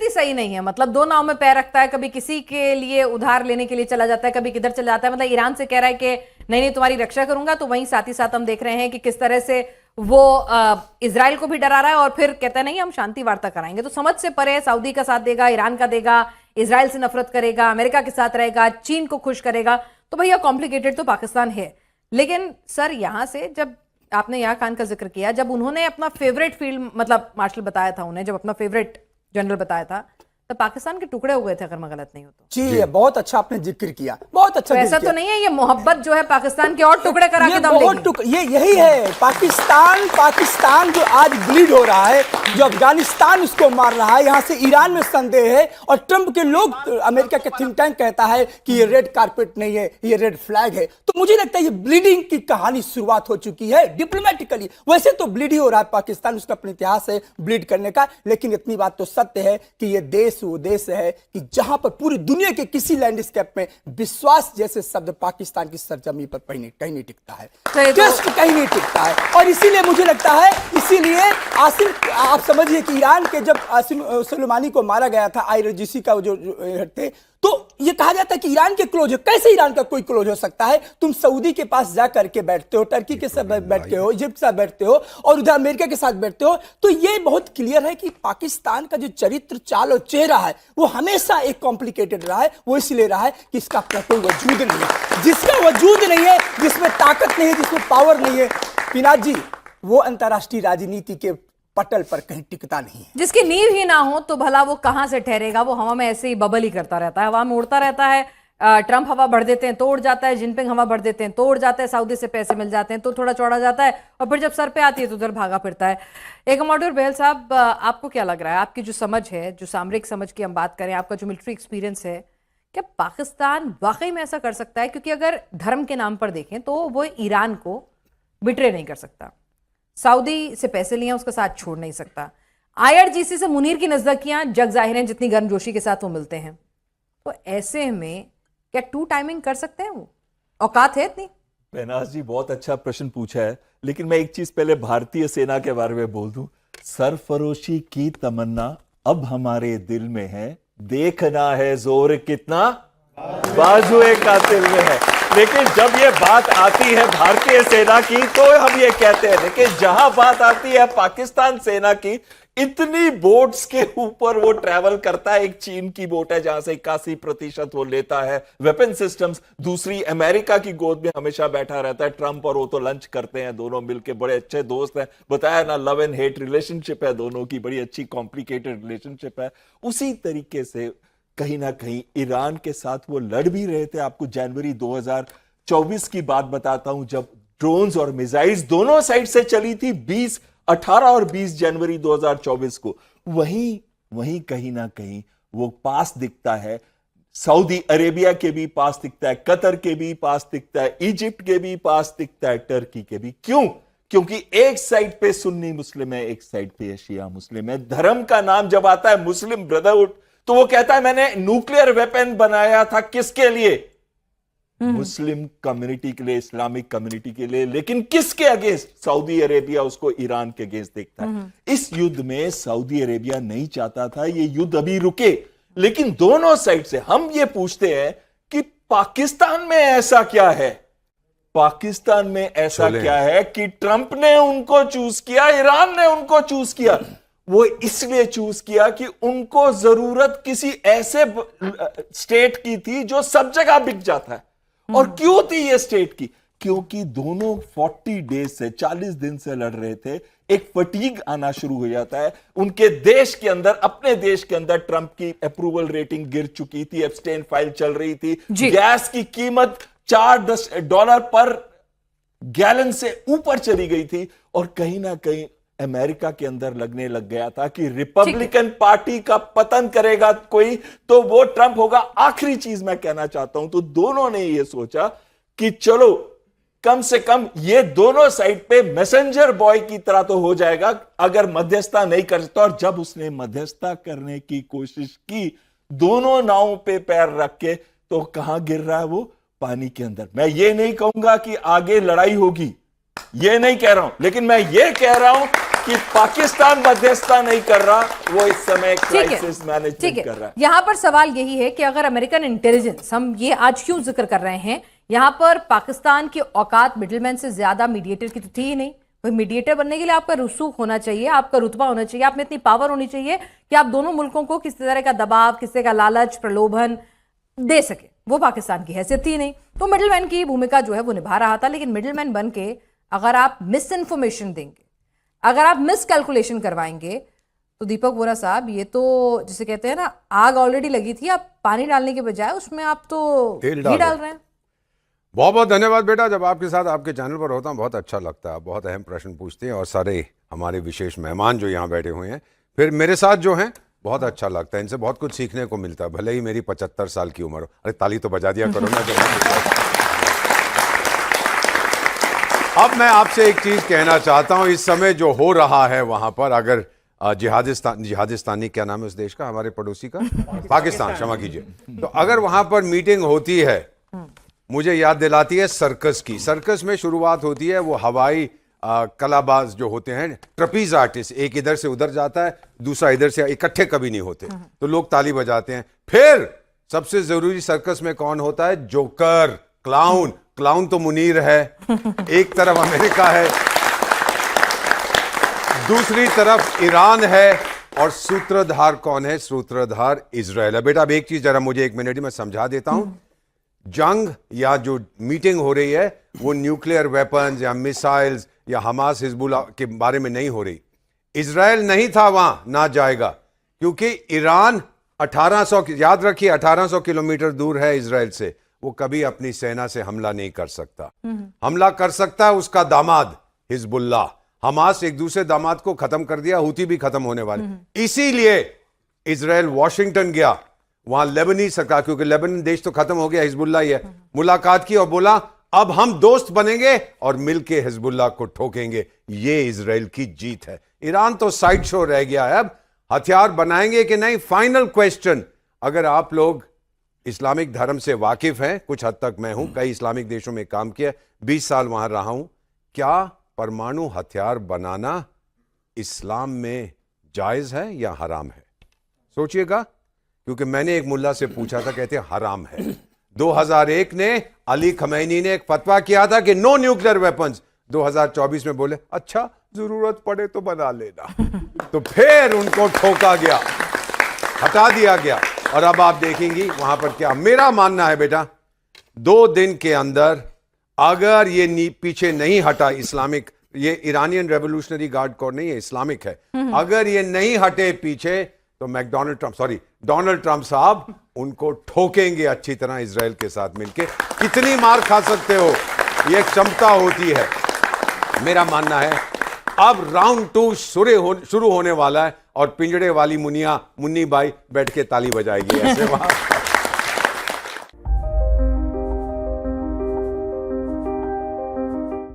ही सही नहीं है। मतलब दो नाव में पैर रखता है, कभी किसी के लिए उधार लेने के लिए चला जाता है, कभी किधर चला जाता है। मतलब ईरान से कह रहा है कि नहीं नहीं तुम्हारी रक्षा करूंगा, तो वहीं साथ ही साथ हम देख रहे हैं कि किस तरह से वो इजराइल को भी डरा रहा है और फिर कहता है नहीं हम शांति वार्ता कराएंगे। तो समझ से परे, सऊदी का साथ देगा, ईरान का देगा, इजराइल से नफरत करेगा, अमेरिका के साथ रहेगा, चीन को खुश करेगा। तो भैया कॉम्प्लिकेटेड तो पाकिस्तान है। लेकिन सर यहां से जब आपने यहाँ खान का जिक्र किया, जब उन्होंने अपना फेवरेट फील्ड मतलब मार्शल बताया था उन्हें, जब अपना फेवरेट जनरल बताया था, तो पाकिस्तान के टुकड़े हो गए थे अगर मैं गलत नहीं हूं तो। जी बहुत अच्छा आपने जिक्र किया, बहुत अच्छा। तो ऐसा तो नहीं है ये मोहब्बत जो है पाकिस्तान के और टुकड़े करा के दम लेगी? ये यही है पाकिस्तान जो आज ब्लीड हो रहा है, जो अफगानिस्तान उसको मार रहा है, यहाँ से ईरान में संदेह है। और ट्रंप के लोग, अमेरिका के थिंक टैंक कहता है कि ये रेड कारपेट नहीं है, ये रेड फ्लैग है। तो मुझे लगता है ये ब्लीडिंग की कहानी शुरुआत हो चुकी है डिप्लोमेटिकली। वैसे तो ब्लीड ही हो रहा है पाकिस्तान, उसका अपना इतिहास है ब्लीड करने का। लेकिन इतनी बात तो सत्य है कि ये देश वो देश है कि जहां पर पूरी दुनिया के किसी लैंडस्केप में विश्वास जैसे शब्द पाकिस्तान की सरजमी पर कहीं नहीं टिकता है, ट्रस्ट कहीं नहीं टिकता है। और इसीलिए मुझे लगता है, इसीलिए आसिम, आप समझिए कि ईरान के जब आसिम सुलेमानी को मारा गया था, IRGC का जो थे, तो ये कहा जाता है कि ईरान के क्लोज है। कैसे ईरान का कोई क्लोज हो सकता है? तुम सऊदी के पास जा करके बैठते हो, टर्की के साथ बैठते हो, इजिप्ट के साथ बैठते हो, और उधर अमेरिका के साथ बैठते हो। तो ये बहुत क्लियर है कि पाकिस्तान का जो चरित्र, चाल और चेहरा है वो हमेशा एक कॉम्प्लिकेटेड रहा है। वो इसलिए रहा है कि इसका अपना कोई वजूद नहीं है। जिसका वजूद नहीं है, जिसमें ताकत नहीं है, जिसमें पावर नहीं है, पिनाक जी, वो अंतर्राष्ट्रीय राजनीति के पटल पर कहीं टिकता नहीं है। जिसकी नींव ही ना हो तो भला वो कहां से ठहरेगा? वो हवा में ऐसे ही बबल ही करता रहता है, हवा में उड़ता रहता है। ट्रंप हवा बढ़ देते हैं तो उड़ जाता है, जिनपिंग हवा बढ़ देते हैं तो उड़ जाता है, सऊदी से पैसे मिल जाते हैं तो थोड़ा चौड़ा जाता है, और फिर जब सर पे आती है तो उधर भागा फिरता है। एक कमांडर बहल साहब, आपको क्या लग रहा है, आपकी जो समझ है, जो सामरिक समझ की हम बात करें, आपका जो मिलिट्री एक्सपीरियंस है, क्या पाकिस्तान वाकई में ऐसा कर सकता है? क्योंकि अगर धर्म के नाम पर देखें तो वो ईरान को बिट्रे नहीं कर सकता, सऊदी से पैसे लिए उसका साथ छोड़ नहीं सकता, IRGC से मुनीर की नजदीकियां जग जाहिर हैं जितनी गर्मजोशी के साथ वो मिलते हैं। तो ऐसे में क्या टू टाइमिंग कर सकते हैं? वो औकात है इतनी? बेनाज जी बहुत अच्छा प्रश्न पूछा है, लेकिन मैं एक चीज पहले भारतीय सेना के बारे में बोल दूं। सरफरोशी की तमन्ना अब हमारे दिल में है, देखना है जोर कितना बाजुए कातिल में है। लेकिन जब ये बात आती है भारतीय सेना की तो हम ये कहते हैं, लेकिन जहां बात आती है पाकिस्तान सेना की, इतनी बोट्स के ऊपर वो ट्रैवल करता है। एक चीन की बोट है जहां से 81% वो लेता है वेपन सिस्टम्स, दूसरी अमेरिका की गोद में हमेशा बैठा रहता है ट्रंप, और वो तो लंच करते हैं दोनों मिलके, बड़े अच्छे दोस्त हैं। बताया ना, लव एंड हेट रिलेशनशिप है दोनों की, बड़ी अच्छी कॉम्प्लिकेटेड रिलेशनशिप है। उसी तरीके से कहीं ना कहीं ईरान के साथ वो लड़ भी रहे थे। आपको जनवरी 2024 की बात बताता हूं, जब ड्रोन्स और मिसाइल्स दोनों साइड से चली थी 18 और 20 जनवरी 2024 को। वहीं कहीं ना कहीं वो पास दिखता है, सऊदी अरेबिया के भी पास दिखता है, कतर के भी पास दिखता है, इजिप्ट के भी पास दिखता है, टर्की के भी। क्यों? क्योंकि एक साइड पे सुन्नी मुस्लिम है, एक साइड पे शिया मुस्लिम है। धर्म का नाम जब आता है मुस्लिम ब्रदरहुड, तो वो कहता है मैंने न्यूक्लियर वेपन बनाया था, किसके लिए? मुस्लिम कम्युनिटी के लिए, इस्लामिक कम्युनिटी के लिए। लेकिन किसके अगेंस्ट? सऊदी अरेबिया उसको ईरान के अगेंस्ट देखता है। इस युद्ध में सऊदी अरेबिया नहीं चाहता था ये युद्ध अभी रुके, लेकिन दोनों साइड से हम ये पूछते हैं कि पाकिस्तान में ऐसा क्या है, पाकिस्तान में ऐसा क्या है कि ट्रंप ने उनको चूज किया, ईरान ने उनको चूज किया? वो इसलिए चूज किया कि उनको जरूरत किसी ऐसे स्टेट की थी जो सब जगह बिक जाता है। और क्यों थी ये स्टेट की? क्योंकि दोनों 40 डेज से, 40 दिन से लड़ रहे थे। एक फटीग आना शुरू हो जाता है उनके देश के अंदर, अपने देश के अंदर। ट्रंप की अप्रूवल रेटिंग गिर चुकी थी, एब्सटेन फाइल चल रही थी, गैस की कीमत $4 पर गैलन से ऊपर चली गई थी, और कहीं ना कहीं अमेरिका के अंदर लगने लग गया था कि रिपब्लिकन पार्टी का पतन करेगा कोई तो वो ट्रंप होगा। आखिरी चीज मैं कहना चाहता हूं, तो दोनों ने ये सोचा कि चलो कम से कम ये दोनों साइड पे मैसेंजर बॉय की तरह तो हो जाएगा अगर मध्यस्थता नहीं कर सकता। और जब उसने मध्यस्थता करने की कोशिश की दोनों नावों पे पैर रख के, तो कहां गिर रहा है वो? पानी के अंदर। मैं ये नहीं कहूंगा कि आगे लड़ाई होगी, ये नहीं कह रहा हूं, लेकिन मैं ये कह रहा हूं कि पाकिस्तान मध्यस्थता नहीं कर रहा, वो इस समय ठीक है, क्राइसिस मैनेजमेंट ठीक कर है। रहा है। यहाँ पर सवाल यही है कि अगर अमेरिकन इंटेलिजेंस, हम ये आज क्यों जिक्र कर रहे हैं, यहाँ पर पाकिस्तान की औकात मिडिलमैन से ज्यादा मीडिएटर की तो थी ही नहीं। भाई मीडिएटर बनने के लिए आपका रसूख होना चाहिए, आपका रुतबा होना चाहिए, आप में इतनी पावर होनी चाहिए कि आप दोनों मुल्कों को किसी तरह का दबाव, किसी का लालच, प्रलोभन दे सके। वो पाकिस्तान की हैसियत थी नहीं, तो मिडिलमैन की भूमिका जो है वो निभा रहा था। लेकिन मिडिलमैन बन के अगर आप मिस इन्फॉर्मेशन देंगे, अगर आप मिस कैलकुलेशन करवाएंगे, तो दीपक वोरा साहब, ये तो जिसे कहते हैं ना, आग ऑलरेडी लगी थी, आप पानी डालने के बजाय उसमें आप तो तेल घी डाल रहे हैं। बहुत बहुत धन्यवाद बेटा। जब आपके साथ आपके चैनल पर होता हूँ बहुत अच्छा लगता है। आप बहुत अहम प्रश्न पूछते हैं और सारे हमारे विशेष मेहमान जो यहाँ बैठे हुए हैं फिर मेरे साथ जो हैं, बहुत अच्छा लगता है। इनसे बहुत कुछ सीखने को मिलता है, भले ही मेरी 75 साल की उम्र हो। अरे ताली तो बजा दिया करो ना। अब मैं आपसे एक चीज कहना चाहता हूं, इस समय जो हो रहा है वहां पर, अगर जिहादिस्तानी क्या नाम है उस देश का, हमारे पड़ोसी का, पाकिस्तान, क्षमा कीजिए, तो अगर वहां पर मीटिंग होती है, मुझे याद दिलाती है सर्कस की। सर्कस में शुरुआत होती है, वो हवाई कलाबाज जो होते हैं, ट्रपीज आर्टिस्ट, एक इधर से उधर जाता है, दूसरा इधर से, इकट्ठे कभी नहीं होते, तो लोग ताली बजाते हैं। फिर सबसे जरूरी सर्कस में कौन होता है? Joker, clown. क्लाउन तो मुनीर है, एक तरफ अमेरिका है, दूसरी तरफ ईरान है, और सूत्रधार कौन है? सूत्रधार इजराइल है। बेटा अब एक चीज जरा मुझे 1 मिनट में समझा देता हूं। जंग या जो मीटिंग हो रही है वो न्यूक्लियर वेपन्स या मिसाइल्स या हमास हिजबुल्लाह के बारे में नहीं हो रही। इजराइल नहीं था वहां, ना जाएगा, क्योंकि ईरान 1800, याद रखिए 1800 किलोमीटर दूर है इजराइल से। वो कभी अपनी सेना से हमला नहीं कर सकता। हमला कर सकता है उसका दामाद हिजबुल्लाह। हमास एक दूसरे दामाद को खत्म कर दिया, हूती भी खत्म होने वाले। इसीलिए इजराइल वॉशिंगटन गया, वहां लेबनी सरकार, क्योंकि लेबनान देश तो खत्म हो गया, हिजबुल्लाह ही है, मुलाकात की और बोला अब हम दोस्त बनेंगे और मिलके हिजबुल्लाह को ठोकेंगे। ये इजराइल की जीत है। ईरान तो साइड शो रह गया है। अब हथियार बनाएंगे कि नहीं, फाइनल क्वेश्चन। अगर आप लोग इस्लामिक धर्म से वाकिफ हैं, कुछ हद तक मैं हूं, कई इस्लामिक देशों में काम किया, 20 साल वहां रहा हूं, क्या परमाणु हथियार बनाना इस्लाम में जायज है या हराम है? सोचिएगा, क्योंकि मैंने एक मुल्ला से पूछा था, कहते हराम है। 2001 ने अली खमैनी ने एक फतवा किया था कि नो न्यूक्लियर वेपन्स। 2024 में बोले अच्छा जरूरत पड़े तो बना लेना। तो फिर उनको ठोका गया, हटा दिया गया। और अब आप देखेंगी वहां पर क्या। मेरा मानना है बेटा, 2 दिन के अंदर अगर ये पीछे नहीं हटा इस्लामिक, ये ईरानियन रेवोल्यूशनरी गार्ड कोर नहीं है, इस्लामिक है, अगर ये नहीं हटे पीछे, तो डोनाल्ड ट्रंप साहब उनको ठोकेंगे अच्छी तरह इजराइल के साथ मिलके। कितनी मार खा सकते हो, ये क्षमता होती है। मेरा मानना है अब राउंड 2 शुरू होने वाला है और पिंजड़े वाली मुन्नी बाई बैठ के ताली बजाएगी ऐसे वहां।